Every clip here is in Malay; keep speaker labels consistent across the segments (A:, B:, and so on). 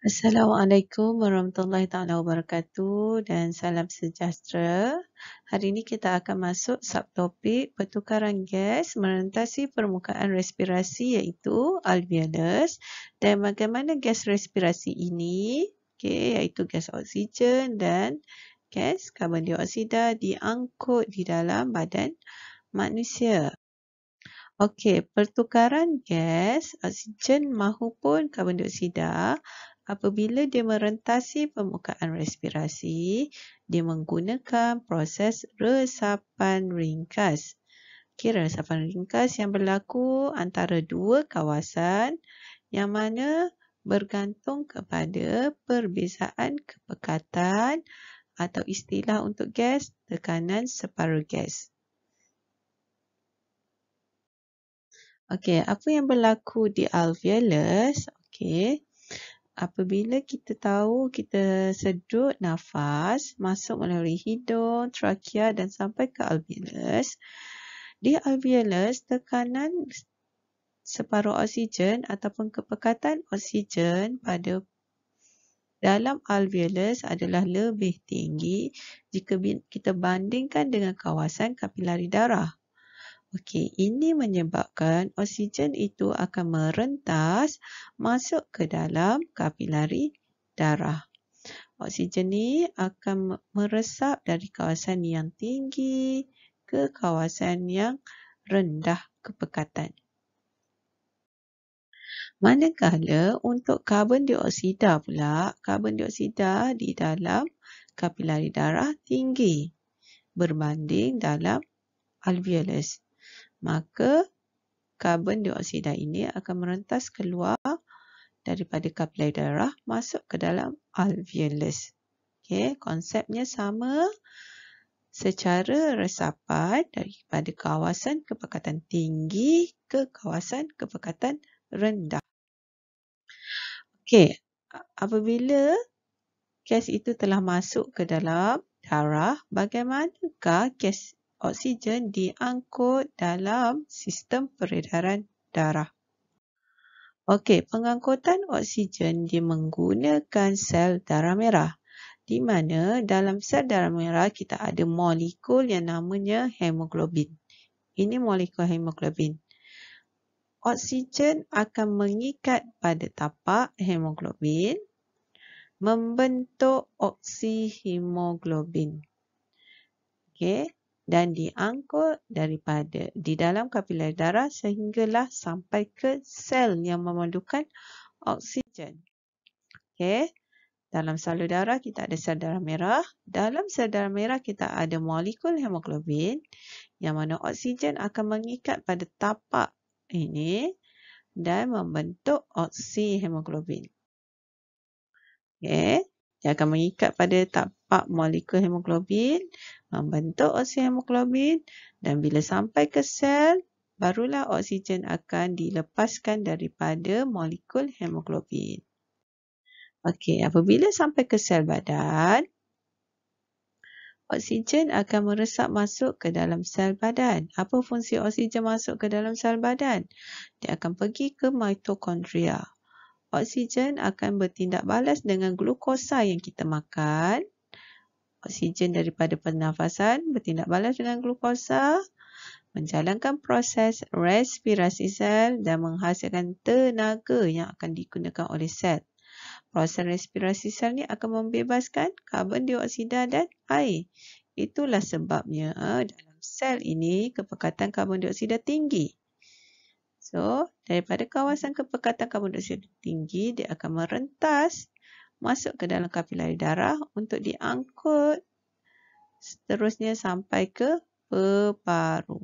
A: Assalamualaikum warahmatullahi taala wabarakatuh dan salam sejahtera. Hari ini kita akan masuk subtopik pertukaran gas merentasi permukaan respirasi iaitu alveolus dan bagaimana gas respirasi ini iaitu gas oksigen dan gas karbon dioksida diangkut di dalam badan manusia. Okey, pertukaran gas oksigen mahupun karbon dioksida apabila dia merentasi permukaan respirasi, dia menggunakan proses resapan ringkas. Resapan ringkas yang berlaku antara dua kawasan yang mana bergantung kepada perbezaan kepekatan atau istilah untuk gas tekanan separuh gas. Okey, apa yang berlaku di alveolus? Okey. Apabila kita tahu kita sedut nafas masuk melalui hidung, trakea dan sampai ke alveolus. Di alveolus, tekanan separuh oksigen ataupun kepekatan oksigen pada dalam alveolus adalah lebih tinggi jika kita bandingkan dengan kawasan kapilari darah. Okey, ini menyebabkan oksigen itu akan merentas masuk ke dalam kapilari darah. Oksigen ni akan meresap dari kawasan yang tinggi ke kawasan yang rendah kepekatan. Manakala untuk karbon dioksida pula, karbon dioksida di dalam kapilari darah tinggi berbanding dalam alveolus. Maka karbon dioksida ini akan merentas keluar daripada kapilari darah masuk ke dalam alveolus. Okey, konsepnya sama secara resapan daripada kawasan kepekatan tinggi ke kawasan kepekatan rendah. Okey, apabila gas itu telah masuk ke dalam darah, bagaimanakah gas oksigen diangkut dalam sistem peredaran darah? Okey, pengangkutan oksigen dia menggunakan sel darah merah. Di mana dalam sel darah merah kita ada molekul yang namanya hemoglobin. Ini molekul hemoglobin. Oksigen akan mengikat pada tapak hemoglobin membentuk oksihemoglobin. Okey, dan diangkut daripada di dalam kapilari darah sehinggalah sampai ke sel yang memerlukan oksigen. Okey, dalam salur darah kita ada sel darah merah. Dalam sel darah merah kita ada molekul hemoglobin yang mana oksigen akan mengikat pada tapak ini dan membentuk oksihemoglobin. Okey, dia akan mengikat pada tapak molekul hemoglobin, membentuk oksihemoglobin dan bila sampai ke sel, barulah oksigen akan dilepaskan daripada molekul hemoglobin. Okey, apabila sampai ke sel badan, oksigen akan meresap masuk ke dalam sel badan. Apa fungsi oksigen masuk ke dalam sel badan? Dia akan pergi ke mitokondria. Oksigen akan bertindak balas dengan glukosa yang kita makan. Oksigen daripada pernafasan bertindak balas dengan glukosa, menjalankan proses respirasi sel dan menghasilkan tenaga yang akan digunakan oleh sel. Proses respirasi sel ni akan membebaskan karbon dioksida dan air. Itulah sebabnya dalam sel ini kepekatan karbon dioksida tinggi. So, daripada kawasan kepekatan karbon dioksida tinggi, dia akan merentas masuk ke dalam kapilari darah untuk diangkut seterusnya sampai ke peparu.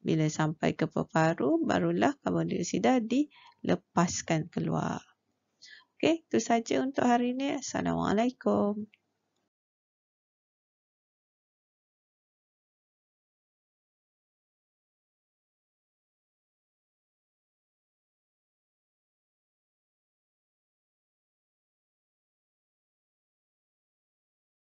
A: Bila sampai ke peparu, barulah karbon dioksida dilepaskan keluar. Okey, itu saja untuk hari ini. Assalamualaikum.